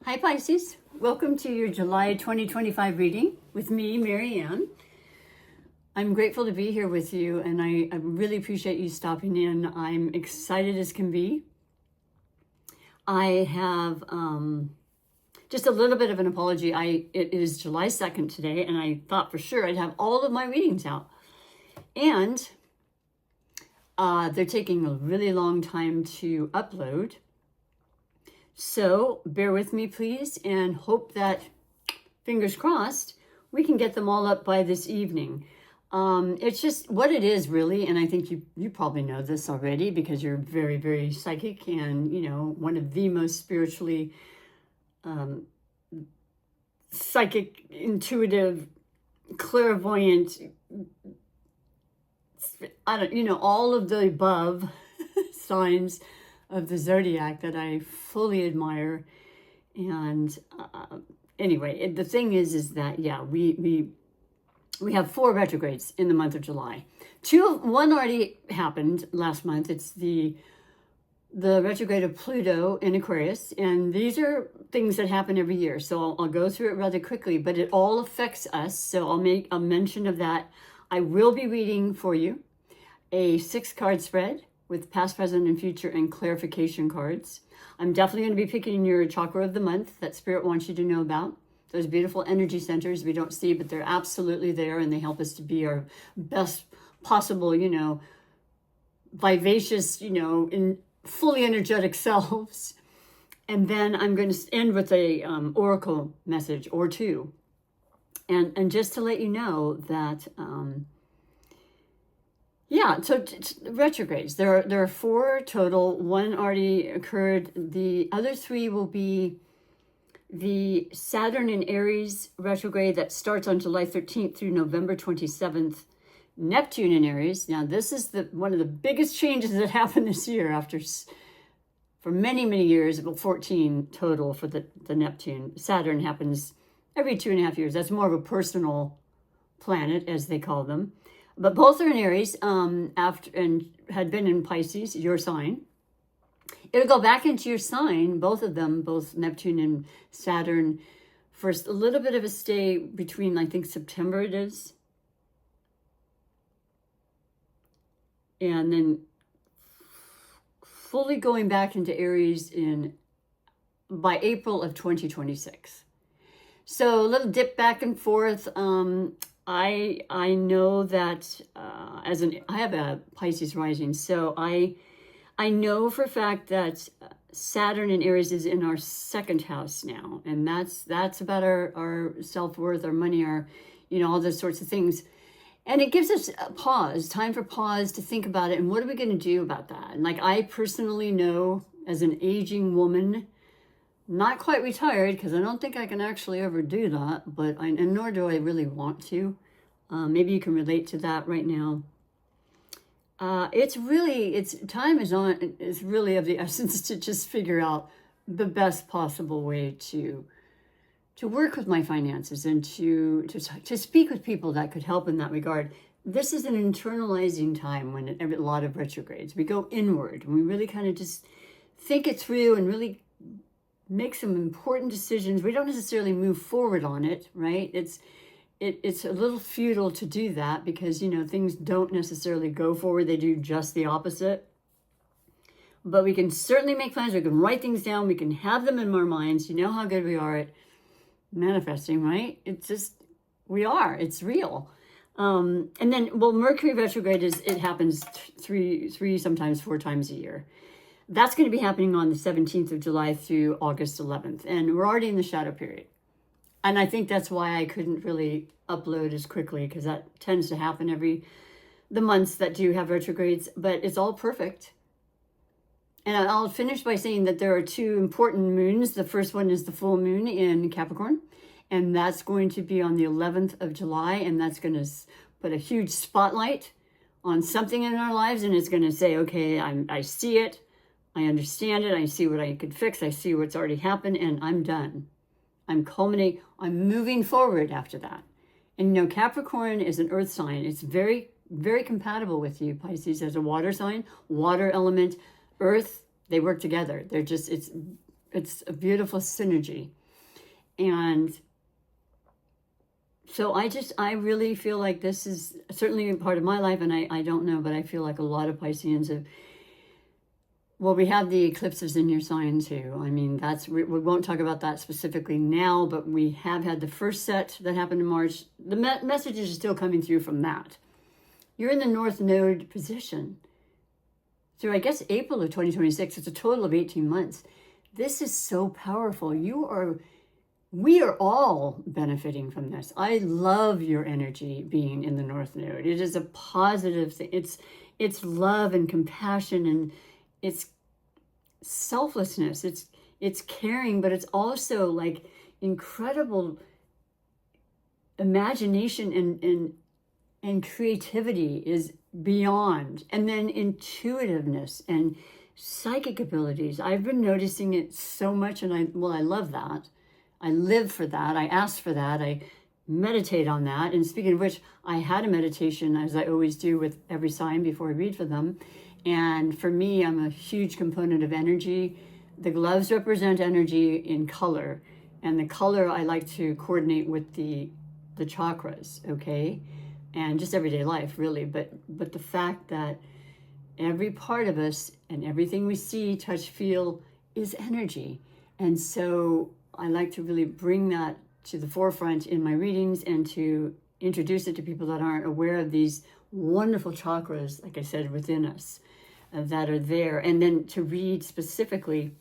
Hi Pisces, welcome to your July 2025 reading with me, Mary Ann. I'm grateful to be here with you and I really appreciate you stopping in. I'm excited as can be. I have just a little bit of an apology. It is July 2nd today and I thought for sure I'd have all of my readings out. And they're taking a really long time to upload. So bear with me, please, and hope that, fingers crossed, we can get them all up by this evening. It's just what it is, really, and I think you probably know this already because you're very, very psychic and, one of the most spiritually psychic, intuitive, clairvoyant, all of the above signs of the zodiac that I fully admire. And anyway, the thing is that we have 4 retrogrades in the month of July. One already happened last month. It's the retrograde of Pluto in Aquarius, and these are things that happen every year. So I'll go through it rather quickly, but it all affects us. So I'll make a mention of that. I will be reading for you a 6-card spread with past, present, and future and clarification cards. I'm definitely going to be picking your chakra of the month that Spirit wants you to know about. Those beautiful energy centers we don't see, but they're absolutely there, and they help us to be our best possible, vivacious, in fully energetic selves. And then I'm going to end with a oracle message or two. And just to let you know that... so retrogrades. There are 4 total. 1 already occurred. The other 3 will be the Saturn in Aries retrograde that starts on July 13th through November 27th. Neptune in Aries. Now, this is one of the biggest changes that happened this year for many, many years, about 14 total for the Neptune. Saturn happens every 2.5 years. That's more of a personal planet, as they call them. But both are in Aries after and had been in Pisces, your sign. It'll go back into your sign, both of them, both Neptune and Saturn, for a little bit of a stay between, I think, September it is. And then fully going back into Aries by April of 2026. So a little dip back and forth. I know that I have a Pisces rising, so I know for a fact that Saturn in Aries is in our 2nd house now, and that's about our self-worth, our money, our all those sorts of things, and it gives us a time for pause to think about it, and what are we going to do about that? And like I personally know, as an aging woman, not quite retired, because I don't think I can actually ever do that, and nor do I really want to. Maybe you can relate to that right now. Time is really of the essence to just figure out the best possible way to work with my finances and to speak with people that could help in that regard. This is an internalizing time when a lot of retrogrades. We go inward and we really kind of just think it through and really make some important decisions. We don't necessarily move forward on it, right? It's a little futile to do that because, things don't necessarily go forward. They do just the opposite. But we can certainly make plans. We can write things down. We can have them in our minds. You know how good we are at manifesting, right? We are. It's real. And then, Mercury retrograde it happens 3, sometimes 4 times a year. That's going to be happening on the 17th of July through August 11th. And we're already in the shadow period. And I think that's why I couldn't really upload as quickly, because that tends to happen the months that do have retrogrades, but it's all perfect. And I'll finish by saying that there are 2 important moons. The first one is the full moon in Capricorn, and that's going to be on the 11th of July, and that's going to put a huge spotlight on something in our lives, and it's going to say, okay, I see it, I understand it, I see what I could fix, I see what's already happened, and I'm done. I'm culminating, I'm moving forward after that. And Capricorn is an earth sign. It's very, very compatible with you, Pisces, as a water sign, water element, earth, they work together. It's it's a beautiful synergy. And so I really feel like this is certainly a part of my life, and I don't know, but I feel like a lot of Pisceans have, well, we have the eclipses in your sign too. I mean, we won't talk about that specifically now, but we have had the first set that happened in March. The messages are still coming through from that. You're in the North Node position through, I guess, April of 2026. It's a total of 18 months. This is so powerful. We are all benefiting from this. I love your energy being in the North Node. It is a positive thing. It's love and compassion, and it's selflessness. It's caring, but it's also like incredible imagination and creativity is beyond. And then intuitiveness and psychic abilities. I've been noticing it so much, and I love that. I live for that. I ask for that. I meditate on that. And speaking of which, I had a meditation, as I always do with every sign before I read for them. And for me, I'm a huge component of energy. The gloves represent energy in color. And the color I like to coordinate with the chakras, okay? And just everyday life, really. But the fact that every part of us and everything we see, touch, feel is energy. And so I like to really bring that to the forefront in my readings and to introduce it to people that aren't aware of these wonderful chakras, like I said, within us that are there. And then to read specifically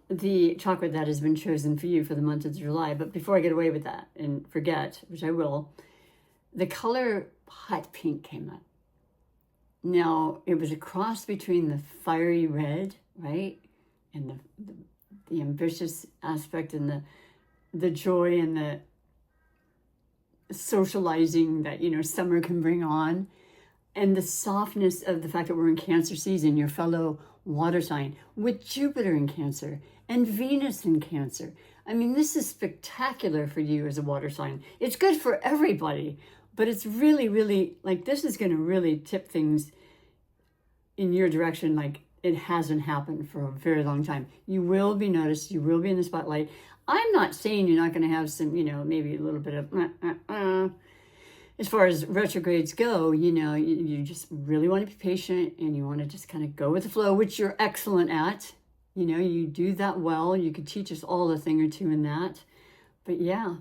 the chakra that has been chosen for you for the month of July. But before I get away with that and forget, which I will, the color hot pink came up. Now, it was a cross between the fiery red, right, and the ambitious aspect, and the joy and the socializing that, summer can bring on, and the softness of the fact that we're in Cancer season, your fellow water sign, with Jupiter in Cancer and Venus in Cancer. I mean, this is spectacular for you as a water sign. It's good for everybody, but it's really, really, like, this is going to really tip things in your direction like it hasn't happened for a very long time. You will be noticed. You will be in the spotlight. I'm not saying you're not going to have some, maybe a little bit of, as far as retrogrades go, you just really want to be patient, and you want to just kind of go with the flow, which you're excellent at. You do that well. You could teach us all a thing or two in that. But yeah,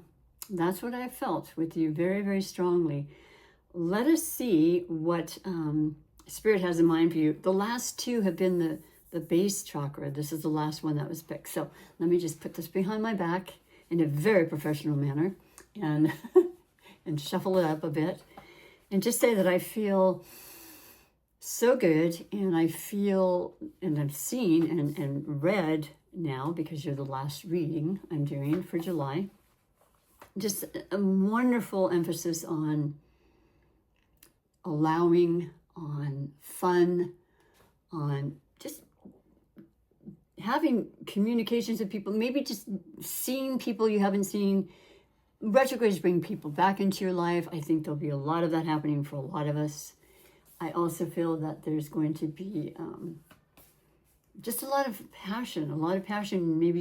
that's what I felt with you very, very strongly. Let us see what Spirit has in mind for you. The last two have been the base chakra. This is the last one that was picked. So let me just put this behind my back in a very professional manner and and shuffle it up a bit and just say that I feel so good, and I feel, and I've seen and read now, because you're the last reading I'm doing for July, just a wonderful emphasis on allowing, on fun, on just having communications with people, maybe just seeing people you haven't seen. Retrogrades bring people back into your life. I think there'll be a lot of that happening for a lot of us. I also feel that there's going to be just a lot of passion, maybe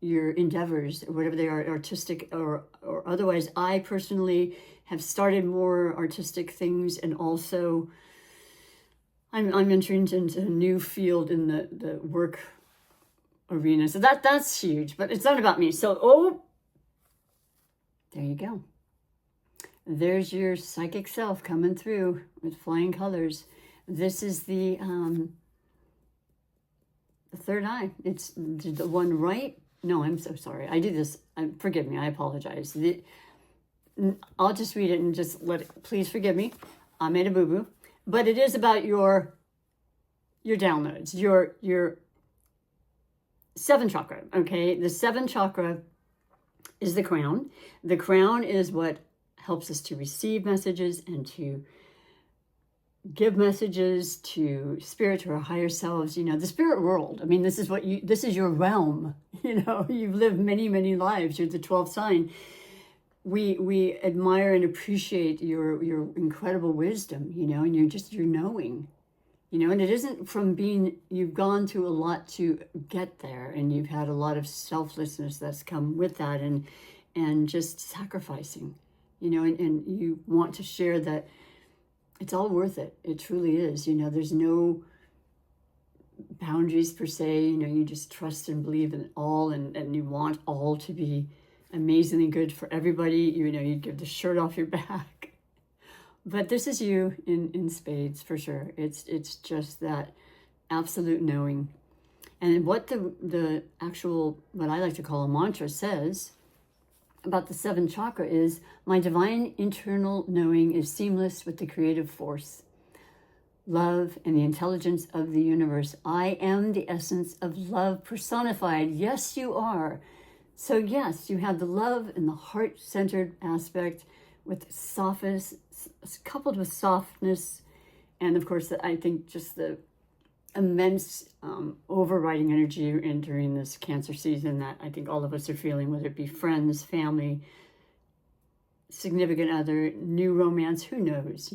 your endeavors, whatever they are, artistic or otherwise. I personally have started more artistic things, and also I'm entering into a new field in the work arena. So that's huge, but it's not about me. So, there you go. There's your psychic self coming through with flying colors. This is the third eye. It's the one right. No, I'm so sorry. I do this. Forgive me. I apologize. I'll just read it and just let it. Please forgive me. I made a boo-boo. But it is about your downloads, your seventh chakra. Okay, the seventh chakra is the crown. The crown is what helps us to receive messages and to give messages to spirit, to our higher selves, the spirit world. I mean, this is your realm. You've lived many, many lives. You're the 12th sign. We admire and appreciate your incredible wisdom, and you're knowing. And it isn't from you've gone through a lot to get there, and you've had a lot of selflessness that's come with that, and just sacrificing, and you want to share that it's all worth it. It truly is. There's no boundaries per se. You just trust and believe in all, and you want all to be amazingly good for everybody. You give the shirt off your back. But this is you in spades for sure. It's just that absolute knowing. And what the actual, what I like to call a mantra says about the seventh chakra is, my divine internal knowing is seamless with the creative force, love, and the intelligence of the universe. I am the essence of love personified. Yes, you are. So yes, you have the love and the heart-centered aspect with softness, coupled with softness, and of course, I think just the immense overriding energy entering this Cancer season that I think all of us are feeling, whether it be friends, family, significant other, new romance, who knows,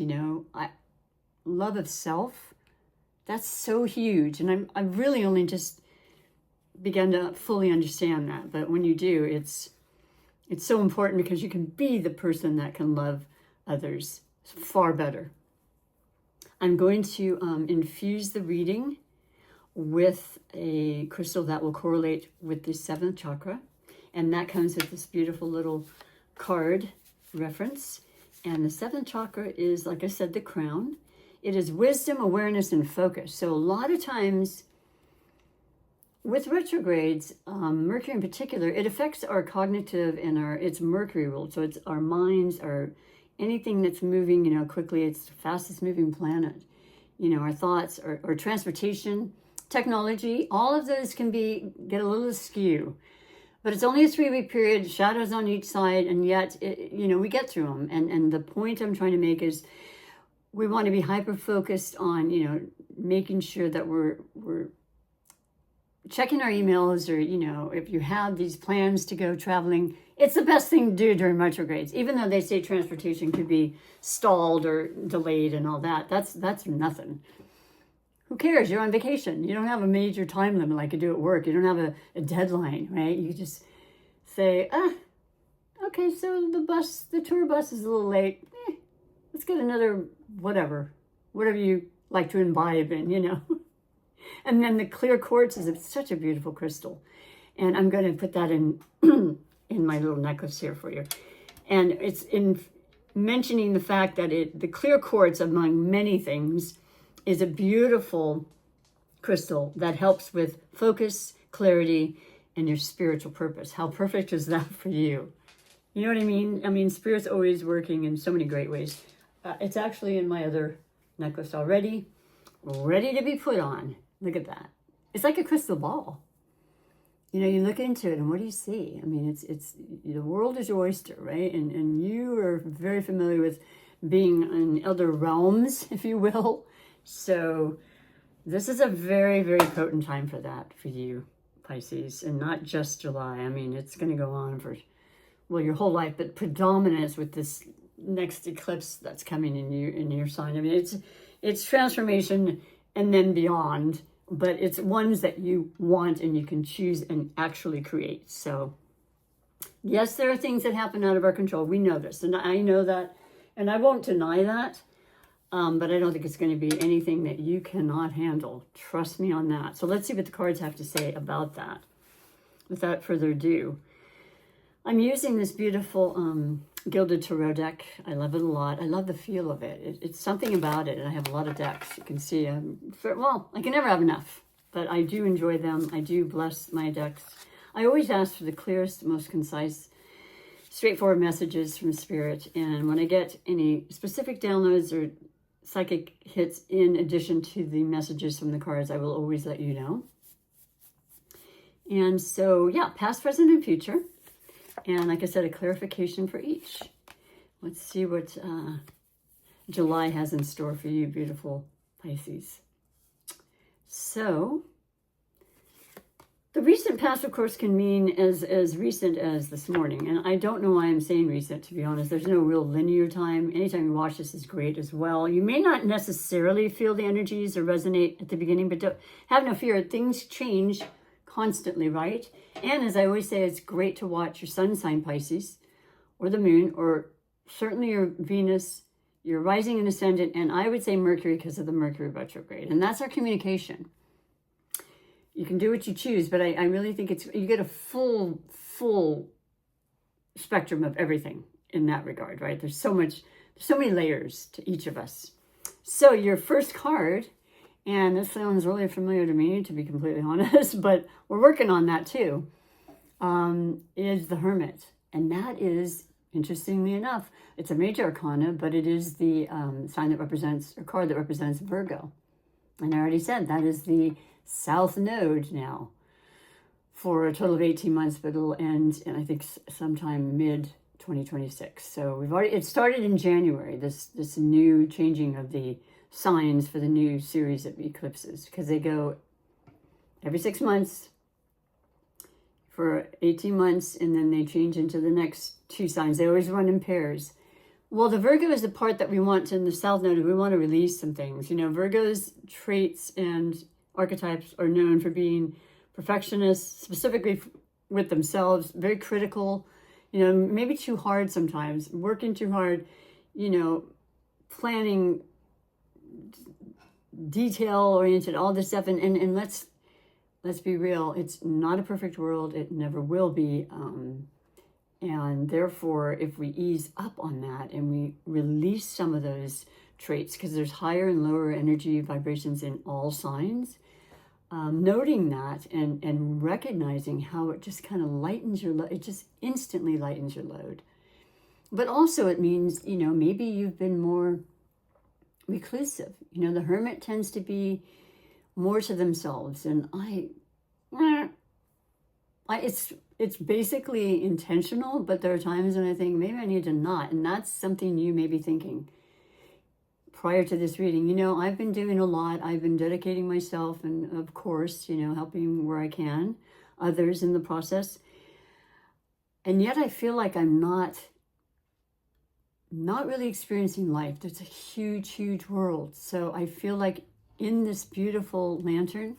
love of self, that's so huge. And I've really only just begun to fully understand that. But when you do, it's so important, because you can be the person that can love others far better. I'm going to infuse the reading with a crystal that will correlate with the seventh chakra. And that comes with this beautiful little card reference. And the seventh chakra is, like I said, the crown. It is wisdom, awareness, and focus. So a lot of times with retrogrades, Mercury in particular, it affects our cognitive and it's Mercury ruled. So it's our minds, anything that's moving, quickly. It's the fastest moving planet. Our thoughts, or transportation, technology, all of those can get a little askew. But it's only a 3-week period, shadows on each side, and yet, we get through them. And the point I'm trying to make is, we want to be hyper-focused on, making sure that we're checking our emails, or, if you have these plans to go traveling, it's the best thing to do during retrogrades. Even though they say transportation could be stalled or delayed and all that, that's nothing. Who cares? You're on vacation. You don't have a major time limit like you do at work. You don't have a deadline, right? You just say, okay, so the tour bus is a little late. Let's get another whatever you like to imbibe in, And then the clear quartz is such a beautiful crystal. And I'm going to put that in in my little necklace here for you. And it's in mentioning the fact that the clear quartz, among many things, is a beautiful crystal that helps with focus, clarity, and your spiritual purpose. How perfect is that for you? You know what I mean? I mean, Spirit's always working in so many great ways. It's actually in my other necklace already, ready to be put on. Look at that. It's like a crystal ball. You look into it, and what do you see? I mean, it's the world is your oyster, right? And you are very familiar with being in other realms, if you will. So this is a very, very potent time for that, for you, Pisces, and not just July. I mean, it's going to go on for, your whole life, but predominance with this next eclipse that's coming in your sign. I mean, it's transformation and then beyond, but it's ones that you want and you can choose and actually create. So yes, there are things that happen out of our control. We know this, and I know that, and I won't deny that. But I don't think it's going to be anything that you cannot handle. Trust me on that. So let's see what the cards have to say about that. Without further ado, I'm using this beautiful Gilded Tarot deck. I love it a lot. I love the feel of it. It's something about it. And I have a lot of decks. You can see, I can never have enough. But I do enjoy them. I do bless my decks. I always ask for the clearest, most concise, straightforward messages from Spirit. And when I get any specific downloads or psychic hits in addition to the messages from the cards, I will always let you know. And so, yeah, past, present, and future. And like I said, a clarification for each. Let's see what July has in store for you, beautiful Pisces. So, the recent past, of course, can mean as recent as this morning. And I don't know why I'm saying recent, to be honest. There's no real linear time. Anytime you watch this is great as well. You may not necessarily feel the energies or resonate at the beginning, but don't, have no fear. Things change constantly, right? And as I always say, it's great to watch your sun sign, Pisces, or the moon, or certainly your Venus, your rising and ascendant, and I would say Mercury because of the Mercury retrograde. And that's our communication. You can do what you choose, but I really think you get a full spectrum of everything in that regard, right? There's so many layers to each of us. So your first card, and this sounds really familiar to me, to be completely honest, but we're working on that too, is the Hermit. And that is, interestingly enough, it's a major arcana, but it is the sign that represents, or card that represents Virgo. And I already said that is the South Node now for a total of 18 months, but it'll end, and I think sometime mid 2026. So it started in January, this new changing of the signs for the new series of eclipses, because they go every 6 months for 18 months, and then they change into the next two signs. They always run in pairs. Well, the Virgo is the part that we want in the South Node. We want to release some things. You know, Virgo's traits and archetypes are known for being perfectionists, specifically with themselves, very critical, you know, maybe too hard sometimes, working too hard, you know, planning, detail-oriented, all this stuff. And let's be real, it's not a perfect world. It never will be. And therefore, if we ease up on that and we release some of those traits, because there's higher and lower energy vibrations in all signs, noting that and recognizing how it just kind of lightens your load. It just instantly lightens your load. But also it means, you know, maybe you've been more reclusive. You know, the Hermit tends to be more to themselves. And it's basically intentional, but there are times when I think maybe I need to not. And that's something you may be thinking prior to this reading. You know, I've been doing a lot. I've been dedicating myself and, of course, you know, helping where I can, others in the process. And yet I feel like I'm not really experiencing life. There's a huge, huge world. So I feel like in this beautiful lantern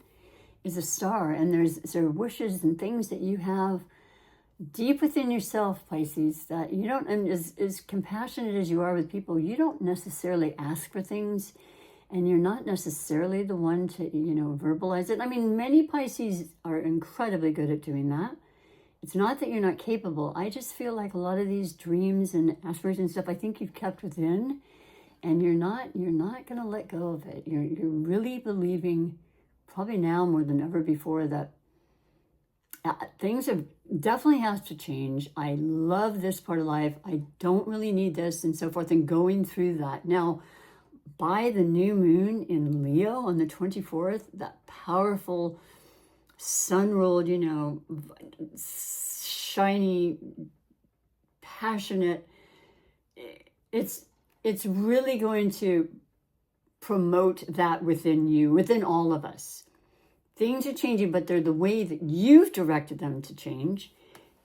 is a star, and there are wishes and things that you have deep within yourself, Pisces, that you don't, and as compassionate as you are with people, you don't necessarily ask for things, and you're not necessarily the one to, you know, verbalize it. I mean, many Pisces are incredibly good at doing that. It's not that you're not capable. I just feel like a lot of these dreams and aspirations and stuff, I think you've kept within, and you're not going to let go of it. You're really believing, probably now more than ever before, that things have definitely has to change. I love this part of life. I don't really need this, and so forth, and going through that. Now, by the new moon in Leo on the 24th, that powerful sun-ruled, you know, shiny, passionate, it's really going to promote that within you, within all of us. Things are changing, but they're the way that you've directed them to change.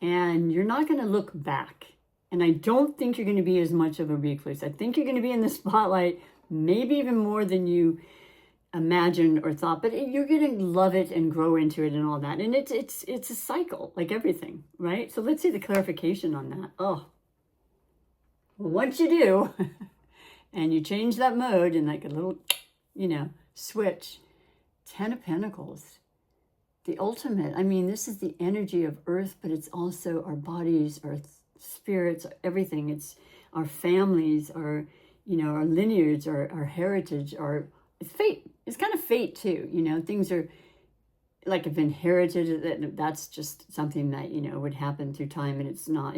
And you're not going to look back. And I don't think you're going to be as much of a recluse. I think you're going to be in the spotlight, maybe even more than you imagined or thought. But you're going to love it and grow into it and all that. And it's a cycle, like everything, right? So let's see the clarification on that. Oh, well, once you do, and you change that mode in like a little, you know, switch, 10 of Pentacles, the ultimate. I mean, this is the energy of Earth, but it's also our bodies, our spirits, everything. It's our families, our, you know, our lineage, our heritage, it's fate. It's kind of fate too. You know, things are like have inherited. That's just something that, you know, would happen through time, and it's not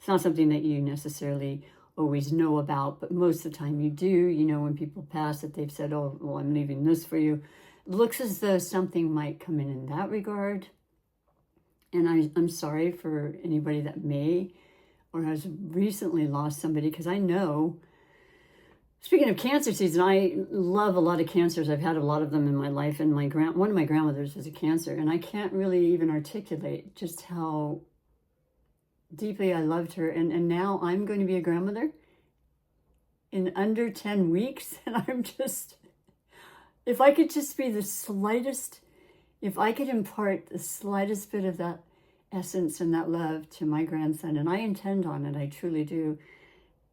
something that you necessarily always know about, but most of the time you do. You know, when people pass, that they've said, oh, well, I'm leaving this for you. Looks as though something might come in that regard. And I'm sorry for anybody that may or has recently lost somebody, because I know Speaking of cancer season, I love a lot of cancers. I've had a lot of them in my life, and one of my grandmothers was a cancer, and I can't really even articulate just how deeply I loved her. And now I'm going to be a grandmother in under 10 weeks, and I'm just, if I could just be the slightest, if I could impart the slightest bit of that essence and that love to my grandson, and I intend on it, I truly do.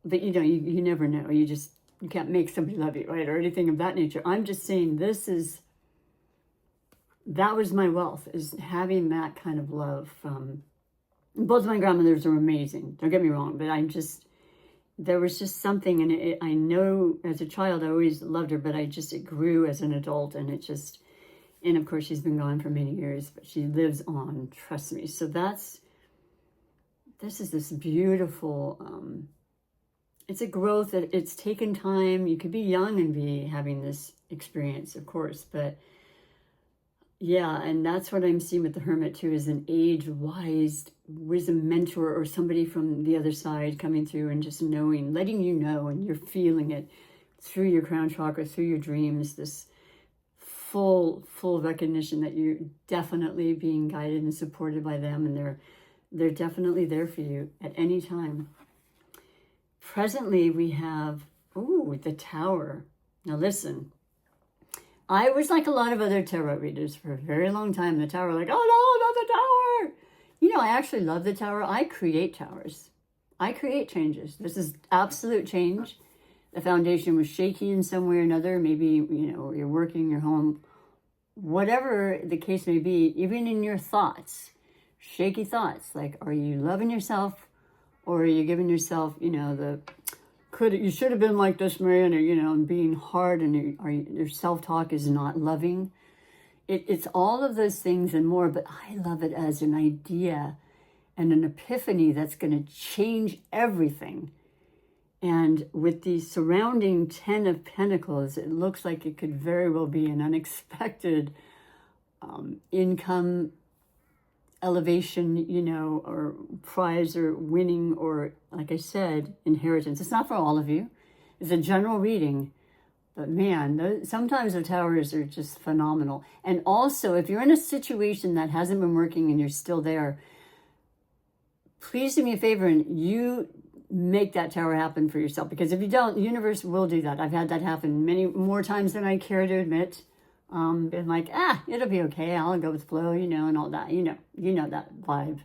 But you never know. You can't make somebody love you, right? Or anything of that nature. I'm just saying that was my wealth, is having that kind of love from, both of my grandmothers are amazing. Don't get me wrong, but there was just something, and I know as a child, I always loved her, but it grew as an adult, and and of course she's been gone for many years, but she lives on, trust me. So this is this beautiful, it's a growth that it's taken time. You could be young and be having this experience, of course, but yeah, and that's what I'm seeing with the Hermit too, is an age-wise wisdom mentor or somebody from the other side coming through and just knowing, letting you know, and you're feeling it through your crown chakra, through your dreams, this full recognition that you're definitely being guided and supported by them, and they're definitely there for you at any time. Presently, we have, the Tower. Now listen, I was like a lot of other tarot readers for a very long time. The Tower, like, oh no, not the Tower. I actually love the Tower. I create towers. I create changes. This is absolute change. The foundation was shaky in some way or another. Maybe, you're working, you're home. Whatever the case may be, even in your thoughts, shaky thoughts, like, are you loving yourself? Or are you giving yourself, you should have been like this man, or, and being hard, and your self-talk is not loving. It's all of those things and more, but I love it as an idea and an epiphany that's going to change everything. And with the surrounding 10 of Pentacles, it looks like it could very well be an unexpected income elevation, or prize or winning, or, like I said, inheritance. It's not for all of you. It's a general reading. But man, sometimes the Towers are just phenomenal. And also, if you're in a situation that hasn't been working and you're still there, please do me a favor and you make that Tower happen for yourself. Because if you don't, the universe will do that. I've had that happen many more times than I care to admit. Been like, it'll be okay. I'll go with the flow, and all that. You know that vibe.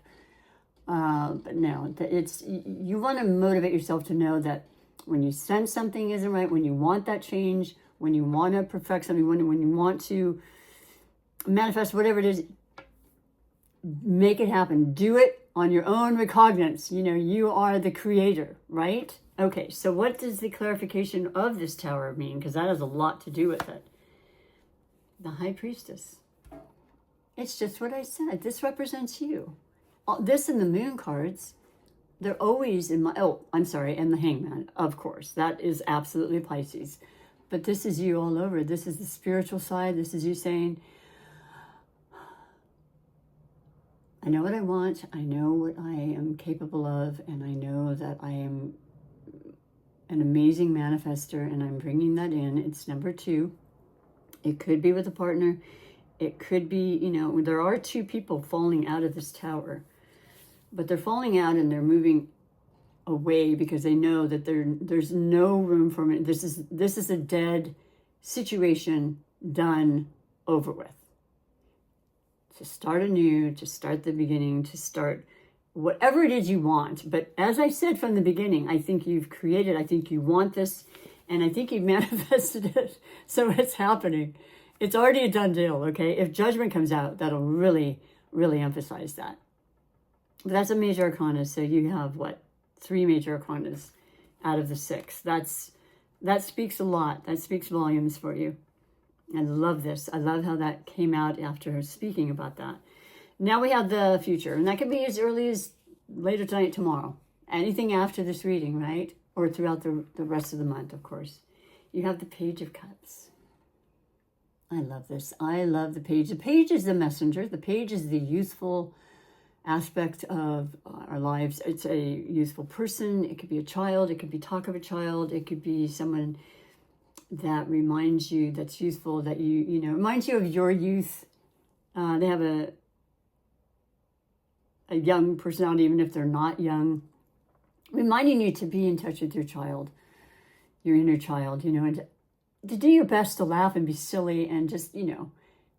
But no, you want to motivate yourself to know that when you sense something isn't right, when you want that change, when you want to perfect something, when you want to manifest whatever it is, make it happen. Do it on your own recognizance. You are the creator, right? Okay, so what does the clarification of this Tower mean? Because that has a lot to do with it. The High Priestess. It's just what I said. This represents you. This and the Moon cards, they're always in my, and the Hangman, of course. That is absolutely Pisces. But this is you all over. This is the spiritual side. This is you saying, I know what I want. I know what I am capable of. And I know that I am an amazing manifester. And I'm bringing that in. It's number 2. It could be with a partner. It could be, there are 2 people falling out of this Tower. But they're falling out and they're moving away because they know that there's no room for it. This is a dead situation, done, over with. To start anew, to start the beginning, to start whatever it is you want. But as I said from the beginning, I think you've created, I think you want this, and I think you've manifested it. So it's happening. It's already a done deal, okay? If Judgment comes out, that'll really, really emphasize that. But that's a major arcana, so you have, 3 major arcanas out of the 6. That speaks a lot. That speaks volumes for you. I love this. I love how that came out after speaking about that. Now we have the future, and that could be as early as later tonight, tomorrow. Anything after this reading, right? Or throughout the rest of the month, of course. You have the Page of Cups. I love this. I love the Page. The Page is the messenger. The Page is the youthful aspect of our lives. It's a youthful person. It could be a child. It could be talk of a child. It could be someone that reminds you, that's youthful, that reminds you of your youth. They have a young personality, even if they're not young, reminding you to be in touch with your child, your inner child, and to do your best to laugh and be silly and just,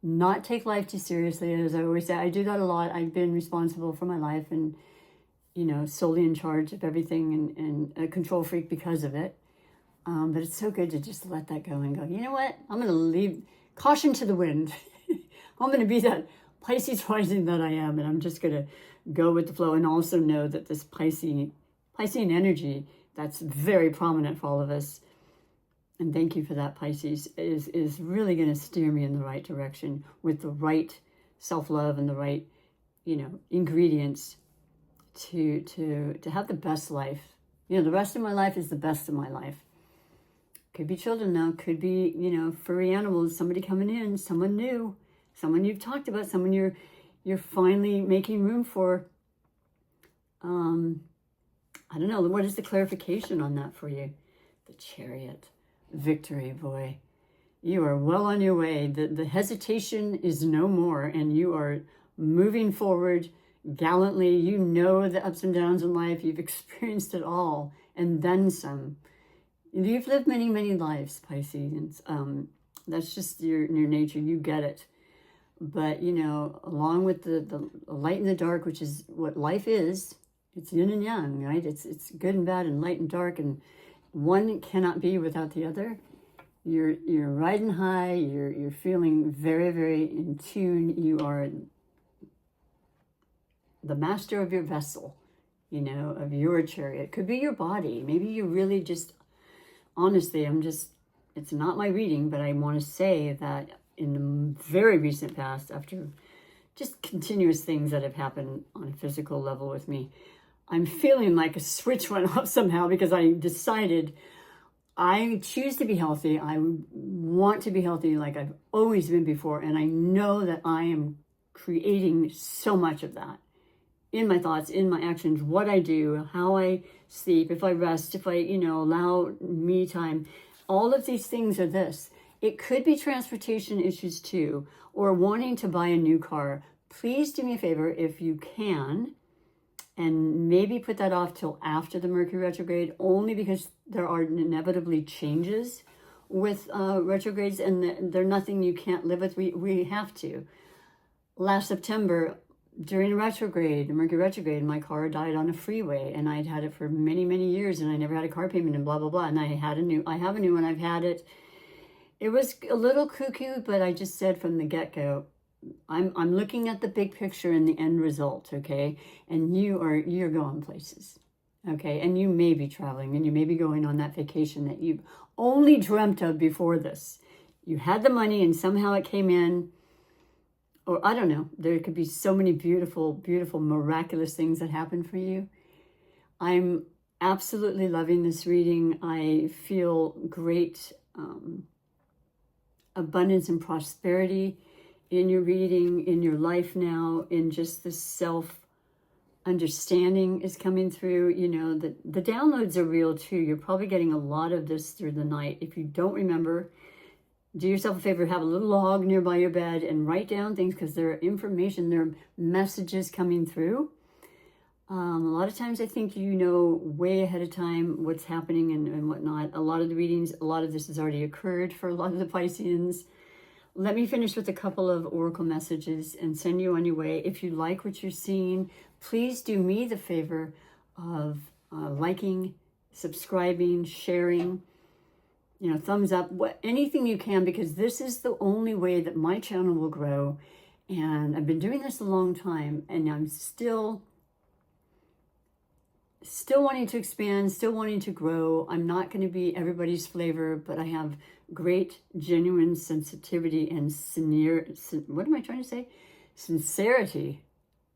not take life too seriously. As I always say, I do that a lot. I've been responsible for my life and, solely in charge of everything and a control freak because of it. But it's so good to just let that go and go, you know what? I'm going to leave caution to the wind. I'm going to be that Pisces rising that I am, and I'm just going to go with the flow, and also know that this Piscean energy that's very prominent for all of us, and thank you for that, Pisces, is really going to steer me in the right direction with the right self-love and the right, ingredients to have the best life. The rest of my life is the best of my life. Could be children now, could be, furry animals, somebody coming in, someone new, someone you've talked about, someone you're finally making room for. I don't know, what is the clarification on that for you? The Chariot. Victory, boy. You are well on your way. The hesitation is no more, and you are moving forward gallantly. You know the ups and downs in life. You've experienced it all, and then some. You've lived many, many lives, Pisces. That's just your nature. You get it. But, along with the light and the dark, which is what life is, it's yin and yang, right? It's good and bad and light and dark, and one cannot be without the other. You're riding high. You're feeling very, very in tune. You are the master of your vessel, of your chariot. Could be your body. Maybe you really just, honestly, it's not my reading, but I want to say that in the very recent past, after just continuous things that have happened on a physical level with me, I'm feeling like a switch went off somehow, because I decided I choose to be healthy. I want to be healthy like I've always been before. And I know that I am creating so much of that in my thoughts, in my actions, what I do, how I sleep, if I rest, if I, allow me time. All of these things are this. It could be transportation issues too, or wanting to buy a new car. Please do me a favor if you can, and maybe put that off till after the Mercury retrograde, only because there are inevitably changes with retrogrades, and they're nothing you can't live with. We have to. Last September, during a retrograde, Mercury retrograde, my car died on a freeway, and I'd had it for many, many years, and I never had a car payment and blah, blah, blah. And I have a new one. I've had it. It was a little cuckoo, but I just said from the get-go, I'm looking at the big picture and the end result, okay? And you're going places, okay? And you may be traveling, and you may be going on that vacation that you've only dreamt of before this. You had the money, and somehow it came in, or I don't know. There could be so many beautiful, beautiful, miraculous things that happen for you. I'm absolutely loving this reading. I feel great abundance and prosperity in your reading, in your life now, in just the self-understanding is coming through. The downloads are real too. You're probably getting a lot of this through the night. If you don't remember, do yourself a favor, have a little log nearby your bed and write down things, because there are information, there are messages coming through. A lot of times I think way ahead of time what's happening and whatnot. A lot of the readings, a lot of this has already occurred for a lot of the Pisceans. Let me finish with a couple of oracle messages and send you on your way. If you like what you're seeing, please do me the favor of liking, subscribing, sharing, thumbs up, anything you can, because this is the only way that my channel will grow. And I've been doing this a long time, and I'm still wanting to expand, still wanting to grow. I'm not going to be everybody's flavor, but I have great, genuine sensitivity and sincerity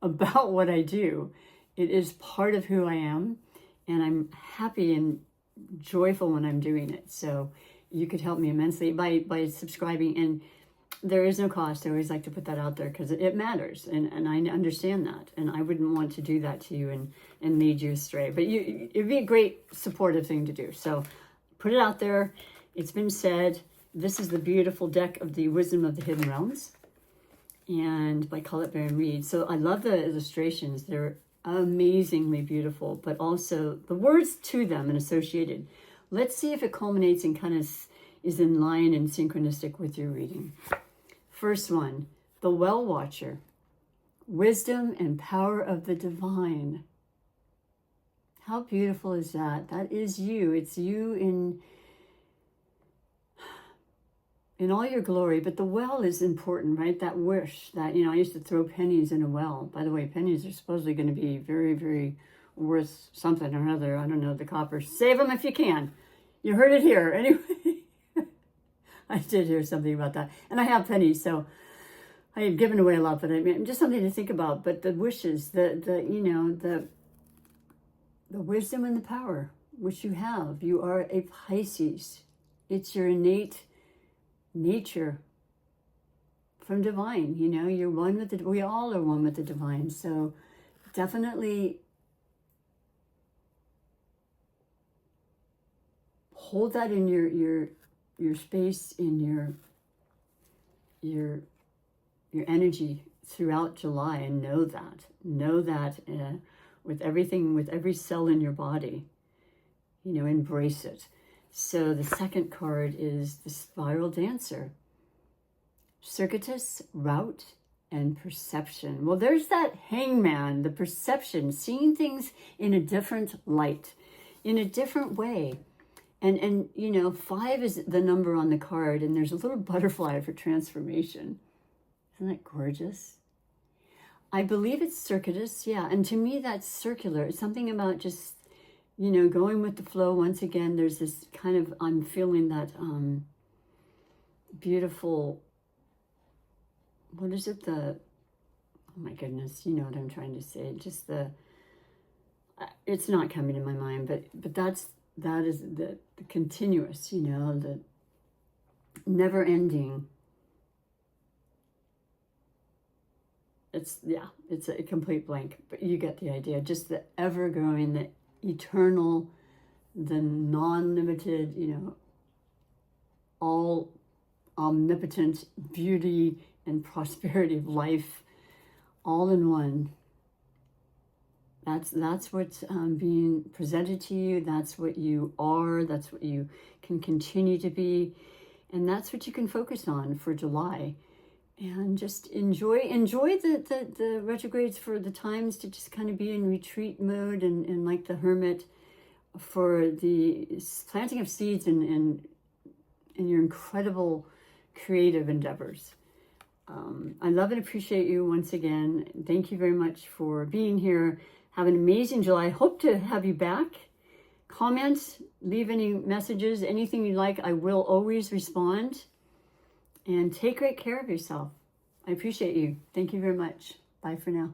about what I do. It is part of who I am, and I'm happy and joyful when I'm doing it. So you could help me immensely by subscribing. And There is no cost. I always like to put that out there because it matters, and I understand that, and I wouldn't want to do that to you and lead you astray. But it'd be a great supportive thing to do. So put it out there. It's been said. This is the beautiful deck of the Wisdom of the Hidden Realms, and by Colette Baron Reed. So I love the illustrations. They're amazingly beautiful, but also the words to them and associated. Let's see if it culminates and kind of is in line and synchronistic with your reading. First one, the Well Watcher, wisdom and power of the divine. How beautiful is that? That is you. It's you in all your glory. But the well is important, right? That wish that, I used to throw pennies in a well. By the way, pennies are supposedly going to be very, very worth something or another. I don't know, the coppers. Save them if you can. You heard it here. Anyway. I did hear something about that. And I have pennies, so I have given away a lot, but I mean, just something to think about. But the wishes, the wisdom and the power which you have. You are a Pisces. It's your innate nature from divine. You're one with the, we all are one with the divine. So definitely hold that in your space, in your energy throughout July, and know that with everything, with every cell in your body, embrace it. So the second card is the Spiral Dancer, circuitous, route, and perception. Well, there's that hangman, the perception, seeing things in a different light, in a different way. And 5 is the number on the card, and there's a little butterfly for transformation. Isn't that gorgeous? I believe it's circuitous, yeah. And to me, that's circular. It's something about just, going with the flow. Once again, there's this kind of, I'm feeling that beautiful, what is it? Oh my goodness, you know what I'm trying to say. Just it's not coming to my mind, but that is the continuous, the never ending. It's a complete blank, but you get the idea. Just the ever growing, the eternal, the non-limited, all omnipotent beauty and prosperity of life, all in one. That's what's being presented to you. That's what you are. That's what you can continue to be. And that's what you can focus on for July. And just enjoy the retrogrades for the times to just kind of be in retreat mode and like the hermit for the planting of seeds and your incredible creative endeavors. I love and appreciate you once again. Thank you very much for being here. Have an amazing July. Hope to have you back. Comment, leave any messages, anything you like. I will always respond. And take great care of yourself. I appreciate you. Thank you very much. Bye for now.